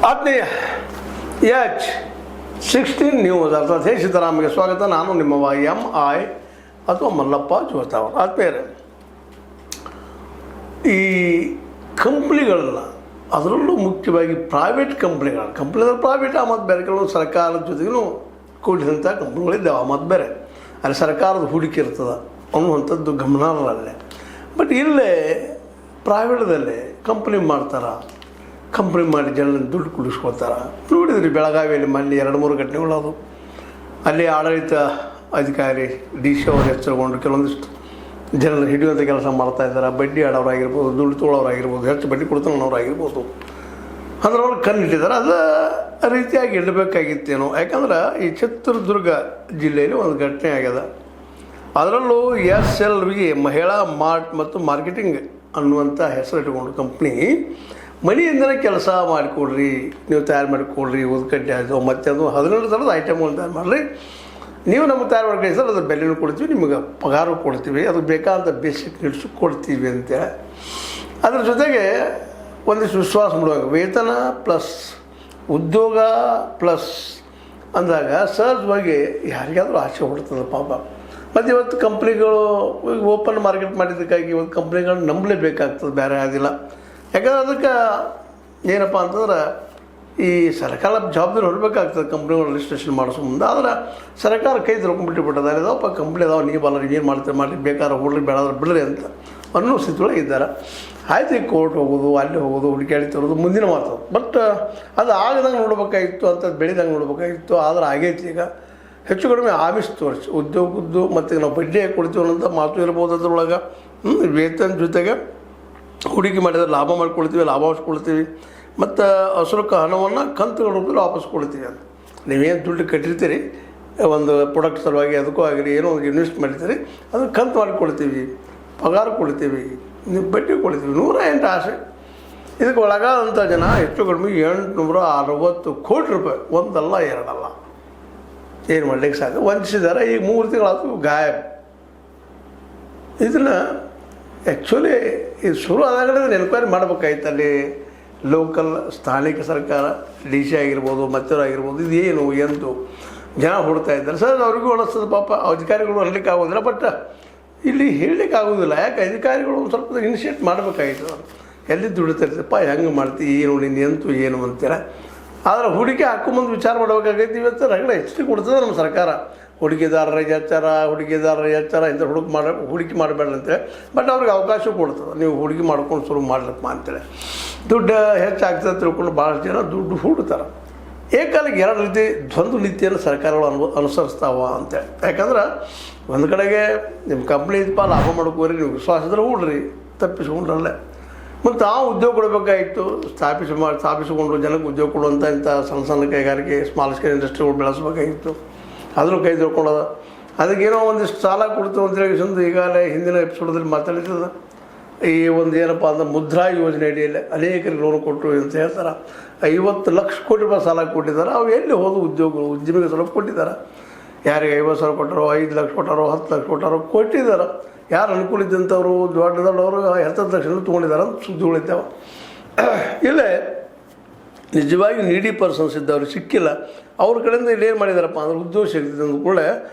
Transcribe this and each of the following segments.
ಆತ್ಮೀಯ H16 news ಅರ್ಥಾತ್ ಹೇ ಸಿದ್ದರಾಮಯ್ಯ ಸ್ವಾಗತ. ನಾನು ನಿಮ್ಮ MI ಅಥವಾ ಮಲ್ಲಪ್ಪ ಜೋತಾವ್. ಆತ್ಮೀಯರೇ, ಈ ಕಂಪ್ನಿಗಳನ್ನ, ಅದರಲ್ಲೂ ಮುಖ್ಯವಾಗಿ ಪ್ರೈವೇಟ್ ಕಂಪ್ನಿಗಳು ಪ್ರೈವೇಟ್ ಮತ್ತು ಬೇರೆ ಕೆಲವು ಸರ್ಕಾರದ ಜೊತೆಗೂ ಕೂಡಿದಂಥ ಕಂಪ್ನಿಗಳಿದ್ದಾವೆ. ಮತ್ತು ಬೇರೆ ಅಲ್ಲಿ ಸರ್ಕಾರದ ಹೂಡಿಕೆ ಇರ್ತದೆ ಅನ್ನುವಂಥದ್ದು ಗಮನಾರ್ಹಲ್ಲೇ. ಬಟ್ ಇಲ್ಲೇ ಪ್ರೈವೇಟ್ದಲ್ಲೇ ಕಂಪ್ನಿ ಮಾಡ್ತಾರೆ, ಕಂಪ್ನಿ ಮಾಡಿ ಜನರನ್ನು ದುಡ್ಡು ಕುಡಿಸ್ಕೊಳ್ತಾರೆ. ನೋಡಿದ್ರಿ ಬೆಳಗಾವಿಯಲ್ಲಿ ಮೊನ್ನೆ 2-3 ಘಟನೆಗಳು ಅದು. ಅಲ್ಲಿ ಆಡಳಿತ ಅಧಿಕಾರಿ DC ಅವರು ಎಚ್ಚರಗೊಂಡು ಕೆಲವೊಂದಿಷ್ಟು ಜನರನ್ನು ಹಿಡಿಯುವಂಥ ಕೆಲಸ ಮಾಡ್ತಾಯಿದ್ದಾರೆ. ಬಡ್ಡಿ ಆಡೋರಾಗಿರ್ಬೋದು, ದುಡ್ಡು ತೊಳೋರಾಗಿರ್ಬೋದು, ಹೆಚ್ಚು ಬಡ್ಡಿ ಕೊಡ್ತಾನವ್ರಾಗಿರ್ಬೋದು, ಅದ್ರೊಳಗೆ ಕಣ್ಣಿಟ್ಟಿದ್ದಾರೆ. ಅದು ರೀತಿಯಾಗಿ ಇಡಬೇಕಾಗಿತ್ತೇನೋ. ಯಾಕಂದ್ರೆ ಈ ಚಿತ್ರದುರ್ಗ ಜಿಲ್ಲೆಯಲ್ಲಿ ಒಂದು ಘಟನೆ ಆಗ್ಯದ. ಅದರಲ್ಲೂ SLV ಮಹಿಳಾ ಮಾರ್ಟ್ ಮತ್ತು ಮಾರ್ಕೆಟಿಂಗ್ ಅನ್ನುವಂಥ ಹೆಸರು ಇಟ್ಕೊಂಡು ಕಂಪ್ನಿ ಮನೆಯಿಂದಲೇ ಕೆಲಸ ಮಾಡಿಕೊಡ್ರಿ, ನೀವು ತಯಾರು ಮಾಡಿಕೊಡ್ರಿ, ಉದ್ಕಡ್ಡಿ ಆಯಿತು ಮತ್ತು ಅದು 12 ಥರದ ಐಟಮ್ಗಳನ್ನ ತಯಾರು ಮಾಡಿರಿ, ನೀವು ನಮಗೆ ತಯಾರು ಮಾಡಿ ಸರ್, ಅದ್ರ ಬೆಲೆನೂ ಕೊಡ್ತೀವಿ, ನಿಮಗೆ ಪಗಾರು ಕೊಡ್ತೀವಿ, ಅದು ಬೇಕಾದಂಥ ಬೇಸಿಕ್ ನೀಡ್ಸು ಕೊಡ್ತೀವಿ ಅಂತೇಳಿ. ಅದ್ರ ಜೊತೆಗೆ ಒಂದಿಷ್ಟು ವಿಶ್ವಾಸ ಮೂಡುವಾಗ ವೇತನ ಪ್ಲಸ್ ಉದ್ಯೋಗ ಪ್ಲಸ್ ಅಂದಾಗ ಸಹಜವಾಗಿ ಯಾರಿಗಾದರೂ ಆಸೆ ಹೊಡ್ತದೆ ಪಾಪ. ಮತ್ತು ಇವತ್ತು ಕಂಪ್ನಿಗಳು ಓಪನ್ ಮಾರ್ಕೆಟ್ ಮಾಡಿದ್ದಕ್ಕಾಗಿ ಇವತ್ತು ಕಂಪ್ನಿಗಳನ್ನ ನಂಬಲೇಬೇಕಾಗ್ತದೆ, ಬೇರೆ ಆದಿಲ್ಲ. ಯಾಕಂದ್ರೆ ಅದಕ್ಕೆ ಏನಪ್ಪ ಅಂತಂದ್ರೆ ಈ ಸರ್ಕಾರ ಜವಾಬ್ದಾರಿ ಹೊರಬೇಕಾಗ್ತದೆ ಕಂಪ್ನಿಗಳು ರಿಜಿಸ್ಟ್ರೇಷನ್ ಮಾಡಿಸೋ ಮುಂದೆ. ಆದರೆ ಸರ್ಕಾರ ಕೈ ತಿಳ್ಕೊಂಡ್ಬಿಟ್ಟಿಬಿಟ್ಟದ, ಇದಾವಪ್ಪ ಕಂಪ್ನಿ ಅದಾವ, ನೀವಲ್ಲ, ಏನು ಮಾಡ್ತೀರಿ ಮಾಡಿ, ಬೇಕಾದ್ರೆ ಹೊಡ್ರಿ, ಬೇಡಾದ್ರೆ ಬಿಡ್ರಿ ಅಂತ ಅನ್ನೋ ಸ್ಥಿತಿಯೊಳಗೆ ಇದ್ದಾರೆ. ಆಯ್ತು, ಈ ಕೋರ್ಟ್ ಹೋಗೋದು, ಅಲ್ಲಿ ಹೋಗೋದು, ಹುಡುಕಾಡಿ ತರೋದು ಮುಂದಿನ ಮಾತು. ಬಟ್ ಅದು ಆಗದಂಗೆ ನೋಡ್ಬೇಕಾಗಿತ್ತು, ಅಂಥದ್ದು ಬೆಳೆದಂಗೆ ನೋಡ್ಬೇಕಾಗಿತ್ತು. ಆದರೆ ಆಗೈತಿ. ಈಗ ಹೆಚ್ಚು ಕಡಿಮೆ ಆಮಿಷ ತೋರಿಸಿ ಉದ್ಯೋಗದ್ದು ಮತ್ತು ನಾವು ಬಡ್ಡಿ ಹಾಕಿ ಕೊಡ್ತೀವಿ ಅನ್ನೋಂಥ ಮಾತು ಇರ್ಬೋದು. ಅದ್ರೊಳಗೆ ವೇತನ ಜೊತೆಗೆ ಹೂಡಿಕೆ ಮಾಡಿದರೆ ಲಾಭ ಮಾಡ್ಕೊಳ್ತೀವಿ, ಲಾಭ ಕೊಡ್ತೀವಿ, ಮತ್ತು ಅಸಲಕ್ಕ ಹಣವನ್ನು ಕಂತುಗಳ ರೂಪದಲ್ಲಿ ವಾಪಸ್ ಕೊಡ್ತೀವಿ ಅಂತ. ನೀವೇನು ದುಡ್ಡು ಕಟ್ಟಿರ್ತೀರಿ ಒಂದು ಪ್ರಾಡಕ್ಟ್ ಸಲುವಾಗಿ, ಅದಕ್ಕೂ ಆಗಿರಿ ಏನೋ ಒಂದು ಇನ್ವೆಸ್ಟ್ ಮಾಡಿರ್ತೀರಿ, ಅದನ್ನು ಕಂತು ಮಾಡಿಕೊಡ್ತೀವಿ, ಪಗಾರ ಕೊಡ್ತೀವಿ, ನೀವು ಬಡ್ಡಿ ಕೊಡ್ತೀವಿ. 108 ಆಸೆ. ಇದಕ್ಕೆ ಒಳಗಾದಂಥ ಜನ ಹೆಚ್ಚು ಕಡಿಮೆ 860 ಕೋಟಿ ರೂಪಾಯಿ, ಒಂದಲ್ಲ ಎರಡಲ್ಲ, ಏನು ಮಾಡ್ಲಿಕ್ಕೆ ಸಾಧ್ಯ ವಂಚಿಸಿದ್ದಾರೆ. ಈಗ 3 ತಿಂಗಳಾದರೂ ಗಾಯಬ್. ಇದನ್ನು ಆ್ಯಕ್ಚುಲಿ ಇದು ಶುರು ಆದಾಗಲೇ ಎನ್ಕ್ವೈರಿ ಮಾಡಬೇಕಾಯ್ತು. ಅಲ್ಲಿ ಲೋಕಲ್ ಸ್ಥಾನಿಕ ಸರ್ಕಾರ DC ಆಗಿರ್ಬೋದು, ಮತ್ತವರು ಆಗಿರ್ಬೋದು, ಇದೇನು ಎಂದು ಜನ ಹುಡ್ತಾ ಇದ್ದಾರೆ. ಸರ್ ಅವ್ರಿಗೂ ಅನಿಸ್ತದೆ ಪಾಪ, ಅಧಿಕಾರಿಗಳು ಅನ್ಲಿಕ್ಕೆ ಆಗೋದಿಲ್ಲ. ಬಟ್ ಇಲ್ಲಿ ಹೇಳಲಿಕ್ಕೆ ಆಗೋದಿಲ್ಲ. ಯಾಕೆ ಅಧಿಕಾರಿಗಳು ಒಂದು ಸ್ವಲ್ಪ ಇನಿಷಿಯೇಟ್ ಮಾಡಬೇಕಾಗಿತ್ತು. ಎಲ್ಲಿ ದುಡಿತಾರಿದ್ದಪ್ಪ, ಹೆಂಗೆ ಮಾಡ್ತೀವಿ, ಏನು ನೀನು ಎಂತು ಏನು ಅಂತೀರ. ಆದರೆ ಹೂಡಿಕೆ ಹಾಕೊಂಬಂದು ವಿಚಾರ ಮಾಡಬೇಕಾಗೈತಿ. ಇವತ್ತು ರಗಡ ಹೆಚ್ಚಿಗೆ ಕೊಡ್ತದೆ ನಮ್ಮ ಸರ್ಕಾರ. ಹೂಡಿಕೆದಾರರಿಗೆ ಎಚ್ಚರ ಇಂಥ ಹೂಡಿಕೆ ಮಾಡಬೇಡ ಅಂತೇಳಿ. ಬಟ್ ಅವ್ರಿಗೆ ಅವಕಾಶ ಕೊಡ್ತದೆ, ನೀವು ಹೂಡಿಕೆ ಮಾಡ್ಕೊಂಡು ಶುರು ಮಾಡ್ಲಪ್ಪ ಅಂತೇಳಿ. ದುಡ್ಡು ಹೆಚ್ಚಾಗ್ತದೆ ತಿಳ್ಕೊಂಡು ಭಾಳಷ್ಟು ಜನ ದುಡ್ಡು ಹೂಡ್ತಾರೆ. ಏಕಾಲಕ್ಕೆ 2 ರೀತಿ ದ್ವಂದ್ವ ನೀತಿಯನ್ನು ಸರ್ಕಾರಗಳು ಅನುಸರಿಸ್ತಾವ ಅಂತೇಳಿ. ಯಾಕಂದ್ರೆ ಒಂದು ಕಡೆಗೆ ನಿಮ್ಮ ಕಂಪ್ನಿ ಇದಪ್ಪ, ಲಾಭ ಮಾಡ್ಕೋರಿ, ನೀವು ವಿಶ್ವಾಸದ್ರೆ ಹೂಡ್ರಿ, ತಪ್ಪಿಸ್ಕೊಂಡ್ರಲ್ಲೇ. ಮತ್ತು ಆ ಉದ್ಯೋಗ ಕೊಡಬೇಕಾಗಿತ್ತು, ಸ್ಥಾಪಿಸಿಕೊಂಡು ಜನಕ್ಕೆ ಉದ್ಯೋಗ ಕೊಡುವಂಥ ಇಂಥ ಸಣ್ಣ ಕೈಗಾರಿಕೆ, ಸ್ಮಾಲ್ ಸ್ಕೇಲ್ ಇಂಡಸ್ಟ್ರಿಗಳು ಬೆಳೆಸಬೇಕಾಗಿತ್ತು. ಅದನ್ನು ಕೈ ತಿಳ್ಕೊಳ್ಳೋದು. ಅದಕ್ಕೇನೋ ಒಂದಿಷ್ಟು ಸಾಲ ಕೊಡ್ತು ಅಂತೇಳಿ ಈಗಾಗಲೇ ಹಿಂದಿನ ಎಪಿಸೋಡಲ್ಲಿ ಮಾತಾಡಿರ್ತದೆ. ಈ ಒಂದು ಏನಪ್ಪ ಅಂದ್ರೆ ಮುದ್ರಾ ಯೋಜನೆ ಅಡಿಯಲ್ಲಿ ಅನೇಕರಿಗೆ ಲೋನ್ ಕೊಟ್ಟರು ಅಂತ ಹೇಳ್ತಾರೆ. 50 ಲಕ್ಷ ಕೋಟಿ ರೂಪಾಯಿ ಸಾಲ ಕೊಟ್ಟಿದ್ದಾರೆ. ಅವು ಎಲ್ಲಿ ಹೋದ ಉದ್ಯೋಗಗಳು, ಉದ್ಯಮಿಗೆ ಸ್ವಲ್ಪ ಕೊಟ್ಟಿದ್ದಾರೆ. ಯಾರಿಗೆ 50,000 ಕೊಟ್ಟರೋ, 5 ಲಕ್ಷ ಕೊಟ್ಟಾರೋ, 10 ಲಕ್ಷ ಕೊಟ್ಟಾರೋ ಕೊಟ್ಟಿದ್ದಾರೆ. ಯಾರು ಅನುಕೂಲ ಇದ್ದಂಥವ್ರು ದೊಡ್ಡದವ್ರು 10 ಲಕ್ಷ ತೊಗೊಂಡಿದ್ದಾರೆ ಅಂತ ಸುದ್ದಿಗಳಿದ್ದಾವೆ. ಇಲ್ಲೇ ನಿಜವಾಗಿ ನೀಡಿ ಪರ್ಸನ್ಸ್ ಇದ್ದವ್ರು ಸಿಕ್ಕಿಲ್ಲ. ಅವ್ರ ಕಡೆಯಿಂದ ಇಲ್ಲಿ ಏನು ಮಾಡಿದಾರಪ್ಪ ಅಂದ್ರೆ ಉದ್ಯೋಗ ಸಿಗ್ತಿದೆ ಅಂದ ಕೂಡ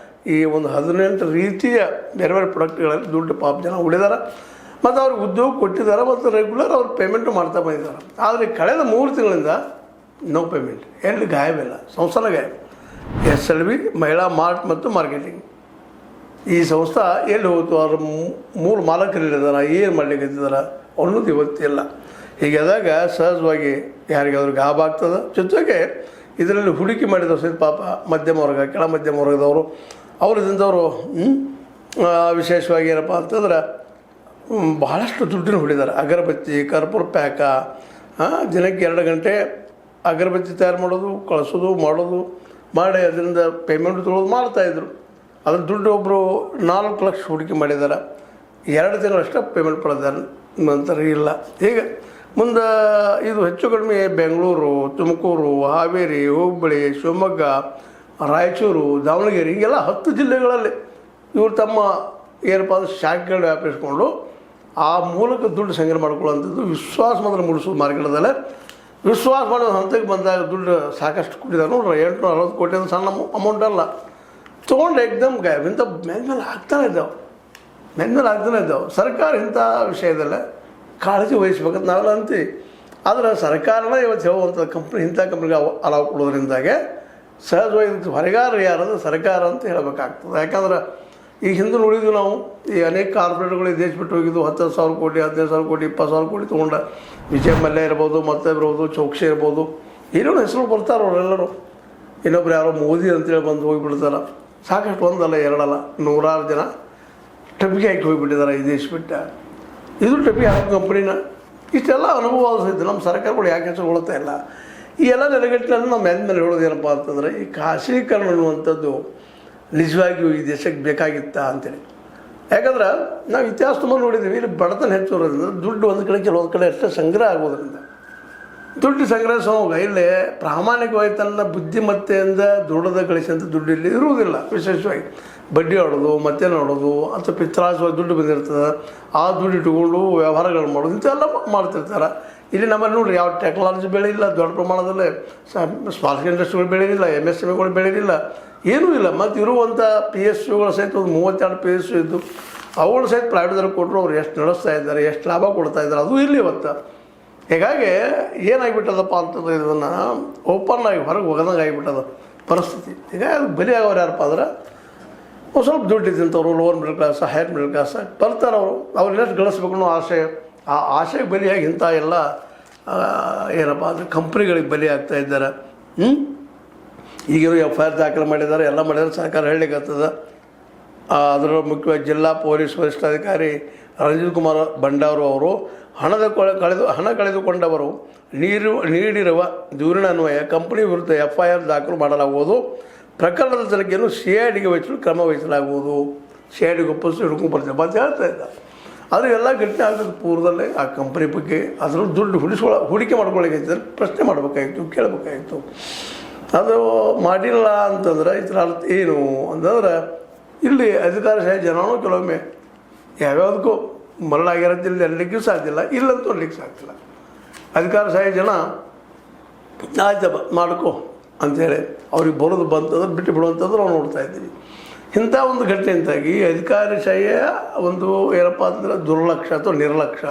ಈ ಒಂದು 18 ರೀತಿಯ ಬೇರೆ ಬೇರೆ ಪ್ರಾಡಕ್ಟ್ಗಳಲ್ಲಿ ದುಡ್ಡು ಪಾಪ ಜನ ಉಳಿದಾರೆ. ಮತ್ತು ಅವ್ರಿಗೆ ಉದ್ಯೋಗ ಕೊಟ್ಟಿದ್ದಾರೆ, ಮತ್ತು ರೆಗ್ಯುಲರ್ ಅವ್ರು ಪೇಮೆಂಟು ಮಾಡ್ತಾ ಬಂದಿದ್ದಾರೆ. ಆದರೆ ಕಳೆದ 3 ತಿಂಗಳಿಂದ ನೋ ಪೇಮೆಂಟ್. ಎಲ್ಲಿ ಗಾಯಬಿಲ್ಲ, ಸಂಸ್ಥಾನ ಗಾಯಬ. SLV ಮಹಿಳಾ ಮಾರ್ಟ್ ಮತ್ತು ಮಾರ್ಕೆಟಿಂಗ್ ಈ ಸಂಸ್ಥೆ ಎಲ್ಲಿ ಹೋಯ್ತು, ಅವ್ರ 3 ಮಾಲಕರಿದ್ದಾರೆ, ಏನು ಮಾಡ್ಲಿಕ್ಕೆ ಅನ್ನೋದು ಇವತ್ತಿಲ್ಲ. ಹೀಗಾದಾಗ ಸಹಜವಾಗಿ ಯಾರಿಗಾದ್ರೂ ಗಾಬ ಆಗ್ತದೆ. ಜೊತೆಗೆ ಇದರಲ್ಲಿ ಹೂಡಿಕೆ ಮಾಡಿದವರು ಸಹಿತ ಪಾಪ ಮಧ್ಯಮ ವರ್ಗ, ಕೆಳ ಮಧ್ಯಮ ವರ್ಗದವರು, ಅವರಿದ್ದಂಥವರು ವಿಶೇಷವಾಗಿ ಏನಪ್ಪ ಅಂತಂದ್ರೆ ಭಾಳಷ್ಟು ದುಡ್ಡನ್ನು ಹೊಡಿದ್ದಾರೆ. ಅಗರಬತ್ತಿ, ಕರ್ಪೂರ ಪ್ಯಾಕ, ದಿನಕ್ಕೆ 2 ಗಂಟೆ ಅಗರಬತ್ತಿ ತಯಾರು ಮಾಡೋದು, ಕಳಿಸೋದು, ಮಾಡೋದು ಮಾಡಿ ಅದರಿಂದ ಪೇಮೆಂಟ್ ತೊಗೊಳೋದು ಮಾಡ್ತಾಯಿದ್ರು. ಅದ್ರ ದುಡ್ಡು ಒಬ್ಬರು 4 ಲಕ್ಷ ಹೂಡಿಕೆ ಮಾಡಿದ್ದಾರೆ. 2 ತಿಂಗಳಷ್ಟೇ ಪೇಮೆಂಟ್ ಪಡೆದಾರೆ, ನಂತರ ಇಲ್ಲ. ಹೀಗೆ ಮುಂದೆ ಇದು ಹೆಚ್ಚು ಕಡಿಮೆ ಬೆಂಗಳೂರು, ತುಮಕೂರು, ಹಾವೇರಿ, ಹುಬ್ಬಳ್ಳಿ, ಶಿವಮೊಗ್ಗ, ರಾಯಚೂರು, ದಾವಣಗೆರೆ ಹೀಗೆಲ್ಲ 10 ಜಿಲ್ಲೆಗಳಲ್ಲಿ ಇವರು ತಮ್ಮ ಏನಪ್ಪ ಅಂದ್ರೆ ಶಾಖೆಗಳು ವ್ಯಾಪಿಸ್ಕೊಂಡು ಆ ಮೂಲಕ ದುಡ್ಡು ಸಂಗ್ರಹ ಮಾಡ್ಕೊಳ್ಳೋಂಥದ್ದು ವಿಶ್ವಾಸ ಮಾತ್ರ ಮೂಡಿಸೋದು ಮಾರ್ಕೆಟ್ದಲ್ಲೇ. ವಿಶ್ವಾಸ ಮಾಡೋ ಹಂತಕ್ಕೆ ಬಂದಾಗ ದುಡ್ಡು ಸಾಕಷ್ಟು ಕೊಟ್ಟಿದ್ದಾರೆ ನೋಡ್ರಿ 860 ಕೋಟಿ ಅಂತ ಸಣ್ಣ ಅಮೌಂಟ್ ಅಲ್ಲ. ತೊಗೊಂಡು ಎಕ್ದಮ್ ಗಾಯಬ್ ಇಂಥ ಮೇಲೆ ಆಗ್ತಾನೆ ಇದ್ದಾವೆ. ಸರ್ಕಾರ ಇಂಥ ವಿಷಯದಲ್ಲ ಕಾಳಜಿ ವಹಿಸ್ಬೇಕಂತ ನಾವೆಲ್ಲ ಅಂತೀವಿ. ಆದರೆ ಸರ್ಕಾರನ ಇವತ್ತು ಹೇಳುವಂಥ ಇಂಥ ಕಂಪ್ನಿಗೆ ಅಲಾವ್ ಕೊಡೋದ್ರಿಂದಾಗೆ ಸಹಜವಾಗಿ ಹೊರಗಾರ ಯಾರಂದ್ರೆ ಸರ್ಕಾರ ಅಂತ ಹೇಳಬೇಕಾಗ್ತದೆ. ಯಾಕಂದ್ರೆ ಈಗ ಹಿಂದೆ ನೋಡಿದ್ವಿ ನಾವು ಈ ಅನೇಕ ಕಾರ್ಪೊರೇಟ್ಗಳು ದೇಶ ಬಿಟ್ಟು ಹೋಗಿದ್ದು 10,000 ಕೋಟಿ 15,000 ಕೋಟಿ 20,000 ಕೋಟಿ ತೊಗೊಂಡ ವಿಜಯ್ ಮಲ್ಯ ಇರ್ಬೋದು, ಮತ್ತೆ ಇರ್ಬೋದು, ಚೌಕ್ಷಿ ಇರ್ಬೋದು, ಏನೇನು ಹೆಸರು ಬರ್ತಾರೆ ಅವರೆಲ್ಲರೂ. ಇನ್ನೊಬ್ರು ಯಾರೋ ಮೋದಿ ಅಂತೇಳಿ ಬಂದು ಹೋಗಿಬಿಡ್ತಾರೆ. ಸಾಕಷ್ಟು ಒಂದಲ್ಲ ಎರಡಲ್ಲ 100 ಜನ ಟಪಿಗೆ ಹಾಕಿ ಹೋಗಿಬಿಟ್ಟಿದ್ದಾರೆ ಈ ದೇಶ ಬಿಟ್ಟು. ಇದು ಟಪಿಗೆ ಹಾಕೋ ಕಂಪ್ನಿನ ಇಷ್ಟೆಲ್ಲ ಅನುಭವ ಸಹಿತ ನಮ್ಮ ಸರ್ಕಾರಗಳು ಯಾಕೆ ಹೆಸರುಗೊಳ್ತಾ ಇಲ್ಲ. ಈ ಎಲ್ಲ ನೆಲೆಗಟ್ಟಿನಲ್ಲಿ ನಾವು ಮೇಲೆ ಹೇಳೋದು ಏನಪ್ಪ ಅಂತಂದರೆ ಈ ಖಾಸಗೀಕರಣ ಅನ್ನುವಂಥದ್ದು ನಿಜವಾಗಿಯೂ ಈ ದೇಶಕ್ಕೆ ಬೇಕಾಗಿತ್ತ ಅಂತೇಳಿ. ಯಾಕಂದ್ರೆ ನಾವು ಇತಿಹಾಸ ತುಂಬ ನೋಡಿದ್ದೀವಿ. ಇಲ್ಲಿ ಬಡತನ ಹೆಚ್ಚಿರೋದ್ರಿಂದ ದುಡ್ಡು ಒಂದು ಕಡೆ ಕೆಲವೊಂದು ಕಡೆ ಅಷ್ಟೇ ಸಂಗ್ರಹ ಆಗೋದ್ರಿಂದ ದುಡ್ಡು ಸಂಗ್ರಹಿಸೋವಾಗ ಇಲ್ಲಿ ಪ್ರಾಮಾಣಿಕವಾಗಿ ತನ್ನ ಬುದ್ಧಿಮತ್ತೆಯಿಂದ ದುಡ್ಡದ ಗಳಿಸಿದಂಥ ದುಡ್ಡು ಇಲ್ಲಿ ಇರುವುದಿಲ್ಲ. ವಿಶೇಷವಾಗಿ ಬಡ್ಡಿ ಆಡೋದು ಮತ್ತೆ ನೋಡೋದು ಅಥವಾ ಪಿತ್ರಾಸವಾಗಿ ದುಡ್ಡು ಬಂದಿರ್ತದೆ, ಆ ದುಡ್ಡು ಇಟ್ಕೊಂಡು ವ್ಯವಹಾರಗಳು ಮಾಡೋದು ಇಂಥೆಲ್ಲ ಮಾಡ್ತಿರ್ತಾರೆ. ಇಲ್ಲಿ ನಮ್ಮಲ್ಲಿ ನೋಡಿರಿ ಯಾವ ಟೆಕ್ನಾಲಜಿ ಬೆಳೆಯಿಲ್ಲ, ದೊಡ್ಡ ಪ್ರಮಾಣದಲ್ಲಿ ಸ್ಮಾಲ್ ಇಂಡಸ್ಟ್ರಿಗಳು ಬೆಳೆಯಿಲ್ಲ, MSMEಗಳು ಬೆಳೆಯಿಲ್ಲ, ಏನೂ ಇಲ್ಲ. ಮತ್ತು ಇರುವಂಥ PSUಗಳು ಸಹಿತ ಒಂದು 32 PSU ಇದ್ದು ಅವುಗಳು ಸಹಿತ ಪ್ರೈವೇಟ್ದವ್ರಿಗೆ ಕೊಟ್ಟರು ಅವ್ರು ಎಷ್ಟು ನಡೆಸ್ತಾ ಇದ್ದಾರೆ, ಎಷ್ಟು ಲಾಭ ಕೊಡ್ತಾ ಇದ್ದಾರೆ, ಅದು ಇಲ್ಲಿ ಇವತ್ತು. ಹೀಗಾಗಿ ಏನಾಗಿಬಿಟ್ಟದಪ್ಪ ಅಂತಂದ್ರೆ ಇದನ್ನು ಓಪನ್ ಆಗಿ ಹೊರಗೆ ಹೋಗೋದಂಗೆ ಆಗಿಬಿಟ್ಟದ ಪರಿಸ್ಥಿತಿ. ಹೀಗಾಗಿ ಅದು ಬಲಿ ಆಗೋರು ಯಾರಪ್ಪ ಅಂದ್ರೆ ಒಂದು ಸ್ವಲ್ಪ ದುಡ್ಡು ಇದ್ದಂಥವ್ರು, lower middle class, higher middle class ಬರ್ತಾರೆ. ಅವ್ರನ್ನೆಷ್ಟು ಗಳಿಸ್ಬೇಕು ಅನ್ನೋ ಆ ಆಶೆಗೆ ಬಲಿಯಾಗಿ ಇಂಥ ಎಲ್ಲ ಏನಪ್ಪ ಅಂದರೆ ಕಂಪ್ನಿಗಳಿಗೆ ಬಲಿ ಆಗ್ತಾ ಇದ್ದಾರೆ. ಈಗಿರೋ FIR ದಾಖಲೆ ಮಾಡಿದ್ದಾರೆ, ಎಲ್ಲ ಮಾಡಿದ್ದಾರೆ, ಸರ್ಕಾರ ಹೇಳಲಿಕ್ಕತ್ತದ. ಅದರ ಮುಖ್ಯವಾಗಿ ಜಿಲ್ಲಾ ಪೊಲೀಸ್ ವರಿಷ್ಠಾಧಿಕಾರಿ ರಂಜಿತ್ ಕುಮಾರ್ ಭಂಡಾರು ಅವರು ಹಣ ಕಳೆದುಕೊಂಡವರು ನೀಡಿರುವ ದೂರಿನ ಅನ್ವಯ ಕಂಪನಿ ವಿರುದ್ಧ FIR ದಾಖಲು ಮಾಡಲಾಗುವುದು. ಪ್ರಕರಣದ ತನಿಖೆಯನ್ನು CIDಗೆ ವಹಿಸಲು ಕ್ರಮ ವಹಿಸಲಾಗುವುದು. CIDಗೆ ಒಪ್ಪಿಸಿ ಹಿಡ್ಕೊಂಡು ಬರ್ತೀವಿ ಅಂತ ಹೇಳ್ತಾ ಇದ್ದ. ಆದರೆ ಎಲ್ಲ ಘಟನೆ ಆಗದ ಪೂರ್ವದಲ್ಲೇ ಆ ಕಂಪ್ನಿ ಬಗ್ಗೆ ಅದರ ದುಡ್ಡು ಹೂಡಿಕೆ ಮಾಡ್ಕೊಳ್ಳೋಕೆ ಪ್ರಶ್ನೆ ಮಾಡಬೇಕಾಗಿತ್ತು, ಕೇಳಬೇಕಾಗಿತ್ತು. ಅದು ಮಾಡಿಲ್ಲ ಅಂತಂದ್ರೆ ಇದರ ಅರ್ಥ ಏನು ಅಂತಂದ್ರೆ ಇಲ್ಲಿ ಅಧಿಕಾರಶಾಹಿ ಜನನೂ ಕೆಲವೊಮ್ಮೆ ಯಾವ್ಯಾವುದಕ್ಕೂ ಮರಳಾಗಿರೋದು ಇಲ್ಲಿ ಅಲ್ಲಿಗೂ ಸಾಧ್ಯಲ್ಲ, ಇಲ್ಲಂತೂ ಅಲ್ಲಿಗೆ ಸಾಧ್ಯಲ್ಲ. ಅಧಿಕಾರಶಾಹಿ ಜನ ಆಯ್ತಪ್ಪ ಮಾಡ್ಕೋ ಅಂಥೇಳಿ ಅವ್ರಿಗೆ ಬರೋದು ಬಂತಂದ್ರೆ ಬಿಟ್ಟು ಬಿಡುವಂಥದ್ದು ನಾವು ನೋಡ್ತಾ ಇದ್ದೀವಿ. ಇಂಥ ಒಂದು ಘಟನೆಯಿಂದಾಗಿ ಅಧಿಕಾರಶಾಹಿಯ ಒಂದು ಏನಪ್ಪ ಅಂತಂದ್ರೆ ದುರ್ಲಕ್ಷ್ಯ ಅಥವಾ ನಿರ್ಲಕ್ಷ್ಯ.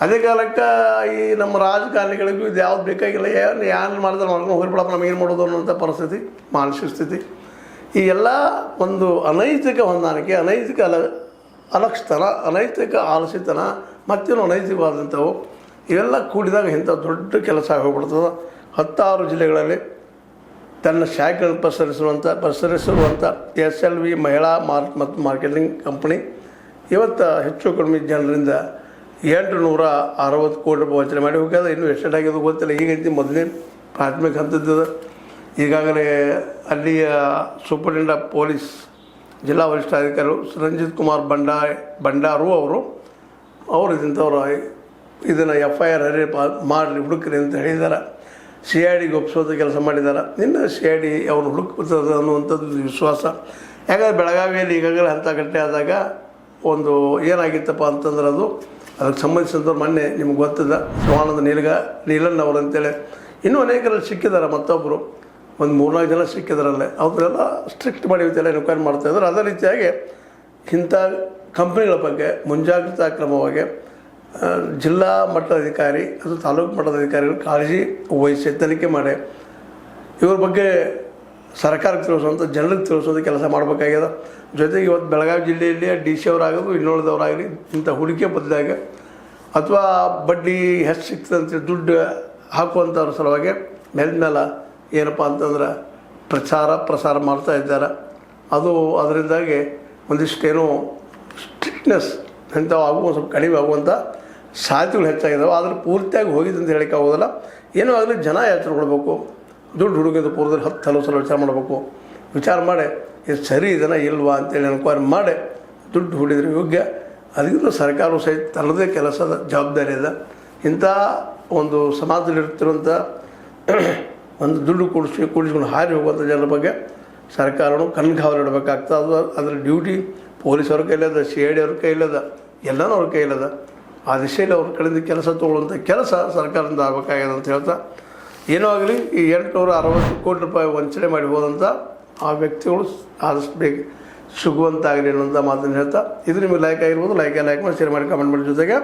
ಅದೇ ಕಾಲಕ್ಕೆ ಈ ನಮ್ಮ ರಾಜಕಾರಣಿಗಳಿಗೂ ಇದು ಯಾವ್ದು ಬೇಕಾಗಿಲ್ಲ, ಏನು ಮಾಡಿದ್ರೆ ಮಾಡ್ಕೊಂಡು ಹೋಗಿಬಿಡಪ್ಪ ನಮಗೇನು ಮಾಡೋದು ಅನ್ನೋಂಥ ಪರಿಸ್ಥಿತಿ, ಮಾನಸಿಕ ಸ್ಥಿತಿ. ಈ ಎಲ್ಲ ಒಂದು ಅನೈತಿಕ ಹೊಂದಾಣಿಕೆ, ಅನೈತಿಕ ಅಲಕ್ಷತನ, ಅನೈತಿಕ ಆಲಸಿತನ, ಮತ್ತೇನು ಅನೈತಿಕವಾದಂಥವು ಇವೆಲ್ಲ ಕೂಡಿದಾಗ ಇಂಥ ದೊಡ್ಡ ಕೆಲಸ ಹೋಗ್ಬಿಡ್ತದೆ. 16 ಜಿಲ್ಲೆಗಳಲ್ಲಿ ತನ್ನ ಶಾಖೆಗಳನ್ನು ಪಸರಿಸಿರುವಂಥ SLV ಮಹಿಳಾ ಮತ್ತು ಮಾರ್ಕೆಟಿಂಗ್ ಕಂಪನಿ ಇವತ್ತು ಹೆಚ್ಚು ಕಡಿಮೆ ಜನರಿಂದ 860 ಕೋಟಿ ರೂಪಾಯಿ ವಂಚನೆ ಮಾಡಿ ಹೋಗ್ಯದ. ಇನ್ನೂ ಎಷ್ಟಾಗಿದ್ದು ಗೊತ್ತಿಲ್ಲ. ಈಗೈತಿ ಮೊದಲೇ ಪ್ರಾಥಮಿಕ ಹಂತದ್ದು. ಈಗಾಗಲೇ ಅಲ್ಲಿಯ ಸೂಪರಿಂಟೆಂಡೆಂಟ್ ಆಫ್ ಪೊಲೀಸ್ ಜಿಲ್ಲಾ ವರಿಷ್ಠಾಧಿಕಾರಿಗಳು ರಂಜಿತ್ ಕುಮಾರ್ ಭಂಡಾರು ಅವರು ಇದಂಥವ್ರು ಇದನ್ನು FIR ಮಾಡಿರಿ ಹುಡುಕ್ರಿ ಅಂತ ಹೇಳಿದ್ದಾರೆ. CIDಗೆ ಒಪ್ಪಿಸೋದು ಕೆಲಸ ಮಾಡಿದ್ದಾರೆ. ಇನ್ನು CID ಅವ್ರು ಹುಡುಕ್ತದೆ ಅನ್ನುವಂಥದ್ದು ವಿಶ್ವಾಸ. ಯಾಕಂದರೆ ಬೆಳಗಾವಿಯಲ್ಲಿ ಈಗಾಗಲೇ ಹಂತ ಗಟ್ಟೆ ಆದಾಗ ಒಂದು ಏನಾಗಿತ್ತಪ್ಪ ಅಂತಂದ್ರೆ ಅದಕ್ಕೆ ಸಂಬಂಧಿಸಿದವ್ರು ಮೊನ್ನೆ ನಿಮ್ಗೆ ಗೊತ್ತಿಲ್ಲ ಶಿವಾನಂದ ನೀಲನ್ ಅವರು ಅಂತೇಳಿ ಇನ್ನೂ ಅನೇಕರಲ್ಲಿ ಸಿಕ್ಕಿದ್ದಾರೆ. ಮತ್ತೊಬ್ಬರು ಒಂದು 3-4 ಜನ ಸಿಕ್ಕಿದ್ರಲ್ಲೇ ಅವರೆಲ್ಲ ಸ್ಟ್ರಿಕ್ಟ್ ಮಾಡಿ ಇವತ್ತೆಲ್ಲ ಎನ್ಕ್ವೈರಿ ಮಾಡ್ತಾಯಿದ್ರು. ಅದೇ ರೀತಿಯಾಗಿ ಇಂಥ ಕಂಪ್ನಿಗಳ ಬಗ್ಗೆ ಮುಂಜಾಗ್ರತಾ ಕ್ರಮವಾಗಿ ಜಿಲ್ಲಾ ಮಟ್ಟದ ಅಧಿಕಾರಿ ಅಥವಾ ತಾಲೂಕು ಮಟ್ಟದ ಅಧಿಕಾರಿಗಳು ಕಾಳಜಿ ವಹಿಸಿ ತನಿಖೆ ಮಾಡಿ ಇವ್ರ ಬಗ್ಗೆ ಸರ್ಕಾರಕ್ಕೆ ತಿಳಿಸುವಂಥ ಜನರಿಗೆ ತಿಳಿಸೋದು ಕೆಲಸ ಮಾಡಬೇಕಾಗ್ಯದ. ಜೊತೆಗೆ ಇವತ್ತು ಬೆಳಗಾವಿ ಜಿಲ್ಲೆಯಲ್ಲಿ DC ಅವರಾಗೋದು ಇನ್ನುಳಿದವರಾಗಲಿ ಇಂಥ ಹೂಡಿಕೆ ಬದಲಾಗ ಅಥವಾ ಬಡ್ಡಿ ಹೆಚ್ಚು ಸಿಗ್ತದಂತೆ ದುಡ್ಡು ಹಾಕುವಂಥವ್ರ ಸಲುವಾಗಿ ಮೇಲ್ಮೇಲೆ ಏನಪ್ಪ ಅಂತಂದ್ರೆ ಪ್ರಸಾರ ಮಾಡ್ತಾ ಇದ್ದಾರೆ. ಅದರಿಂದಾಗಿ ಒಂದಿಷ್ಟೇನೋ ಸ್ಟ್ರಿಕ್ಟ್ನೆಸ್ ಇಂಥವು ಆಗುವ ಸ್ವಲ್ಪ ಕಡಿಮೆ ಆಗುವಂಥ ಸಾಧ್ಯತೆಗಳು ಹೆಚ್ಚಾಗಿದ್ದಾವೆ. ಆದರೆ ಪೂರ್ತಿಯಾಗಿ ಹೋಗಿದೆ ಅಂತ ಹೇಳಿಕ್ಕೆ ಆಗೋದಿಲ್ಲ. ಏನೂ ಆಗಲಿ ಜನ ಎಚ್ಚರ ಕೊಡಬೇಕು. ದುಡ್ಡು ಹುಡುಗಿದ ಪೂರ್ವದಲ್ಲಿ 10 ಹಲವು ಸಲ ವಿಚಾರ ಮಾಡಬೇಕು. ವಿಚಾರ ಮಾಡಿ ಇದು ಸರಿ ಇದನ್ನು ಇಲ್ವಾ ಅಂತೇಳಿ ಎನ್ಕ್ವೈರಿ ಮಾಡಿ ದುಡ್ಡು ಹುಡಿದ್ರೆ ಯೋಗ್ಯ. ಅದಕ್ಕಿಂತ ಸರ್ಕಾರವು ಸಹಿತ ತನ್ನದೇ ಕೆಲಸದ ಜವಾಬ್ದಾರಿ ಇದೆ. ಇಂಥ ಒಂದು ಸಮಾಜದಲ್ಲಿರ್ತಿರುವಂಥ ಒಂದು ದುಡ್ಡು ಕೂಡಿಸ್ಕೊಂಡು ಹಾರಿ ಹೋಗುವಂಥ ಜನರ ಬಗ್ಗೆ ಸರ್ಕಾರನು ಕಣ್ಗಾವಲು ಇಡಬೇಕಾಗ್ತದೆ. ಅದರ ಡ್ಯೂಟಿ ಪೊಲೀಸವ್ರ ಕೈಲದ, CID ಅವ್ರ ಕೈಲದ, ಎಲ್ಲನೂ ಅವ್ರ ಕೈಲದ. ಆ ದಿಶೆಯಲ್ಲಿ ಅವ್ರ ಕಡೆಯಿಂದ ಕೆಲಸ ತೊಗೊಳ್ಳುವಂಥ ಕೆಲಸ ಸರ್ಕಾರದಿಂದ ಆಗಬೇಕಾಗಿದೆ ಅಂತ ಹೇಳ್ತಾ, ಏನೋ ಆಗಲಿ ಈ 860 ಕೋಟಿ ರೂಪಾಯಿ ವಂಚನೆ ಮಾಡಿ ಹೋದಂಥ ಆ ವ್ಯಕ್ತಿಗಳು ಆದಷ್ಟು ಬೇಗ ಸಿಗುವಂತಾಗಲಿ ಅನ್ನೋಂಥ ಮಾತನ್ನು ಹೇಳ್ತಾ, ಇದು ನಿಮಗೆ ಲೈಕ್ ಆಗಿರ್ಬೋದು, ಲೈಕ್ ಮಾಡಿ ಶೇರ್ ಮಾಡಿ ಕಮೆಂಟ್ ಮಾಡಿ, ಜೊತೆಗೆ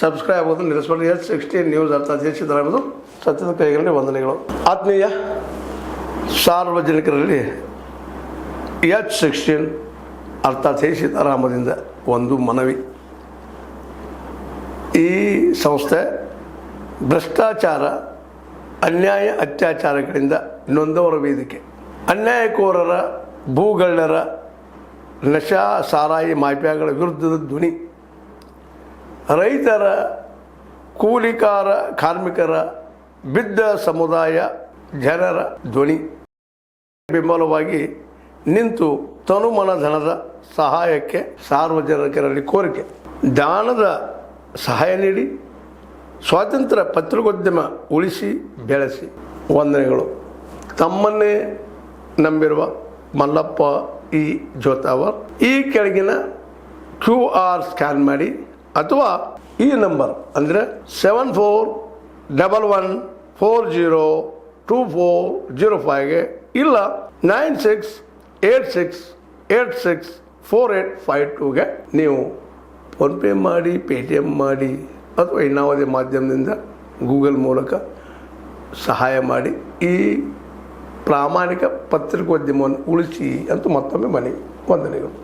ಸಬ್ಸ್ಕ್ರೈಬ್ ಆಗೋದು ನಿಲ್ಲಿಸ್ಬಾರ್ದು. H16 ನ್ಯೂಸ್ ಅರ್ಥಾತ್ ದೇಶದ ಸತ್ಯದ ಕೈಗಳಲ್ಲಿ ವಂದನೆಗಳು. ಆತ್ಮೀಯ ಸಾರ್ವಜನಿಕರಲ್ಲಿ H16 ಅರ್ಥಾತ್ ಸೀತಾರಾಮದಿಂದ ಒಂದು ಮನವಿ. ಈ ಸಂಸ್ಥೆ ಭ್ರಷ್ಟಾಚಾರ, ಅನ್ಯಾಯ, ಅತ್ಯಾಚಾರಗಳಿಂದ ನೊಂದವರ ವೇದಿಕೆ. ಅನ್ಯಾಯಕೋರರ, ಭೂಗಳ್ಳರ, ನಶಾ ಸಾರಾಯಿ ಮಾಫಿಯಾಗಳ ವಿರುದ್ಧದ ಧ್ವನಿ. ರೈತರ, ಕೂಲಿಕಾರ, ಕಾರ್ಮಿಕರ, ಬಿದ್ದ ಸಮುದಾಯ ಜನರ ಧ್ವನಿ ಬೆಂಬಲವಾಗಿ ನಿಂತು ತನುಮನ ಧನದ ಸಹಾಯಕ್ಕೆ ಸಾರ್ವಜನಿಕರಲ್ಲಿ ಕೋರಿಕೆ. ದಾನದ ಸಹಾಯ ನೀಡಿ ಸ್ವಾತಂತ್ರ್ಯ ಪತ್ರಿಕೋದ್ಯಮ ಉಳಿಸಿ ಬೆಳೆಸಿ. ವಂದನೆಗಳು. ತಮ್ಮನ್ನೇ ನಂಬಿರುವ ಮಲ್ಲಪ್ಪ ಇ ಜೋತಾವರ್. ಈ ಕೆಳಗಿನ QR ಸ್ಕ್ಯಾನ್ ಮಾಡಿ ಅಥವಾ ಈ ನಂಬರ್ ಅಂದರೆ 7411402405ಗೆ ಇಲ್ಲ 9686864852ಗೆ ನೀವು ಫೋನ್ಪೇ ಮಾಡಿ, Paytm ಮಾಡಿ ಅಥವಾ ಇನ್ನಾವುದೇ ಮಾಧ್ಯಮದಿಂದ ಗೂಗಲ್ ಮೂಲಕ ಸಹಾಯ ಮಾಡಿ ಈ ಪ್ರಾಮಾಣಿಕ ಪತ್ರಿಕೋದ್ಯಮವನ್ನು ಉಳಿಸಿ ಅಂತ ಮತ್ತೊಮ್ಮೆ ಮನವಿ. ವಂದನೆಗಳು.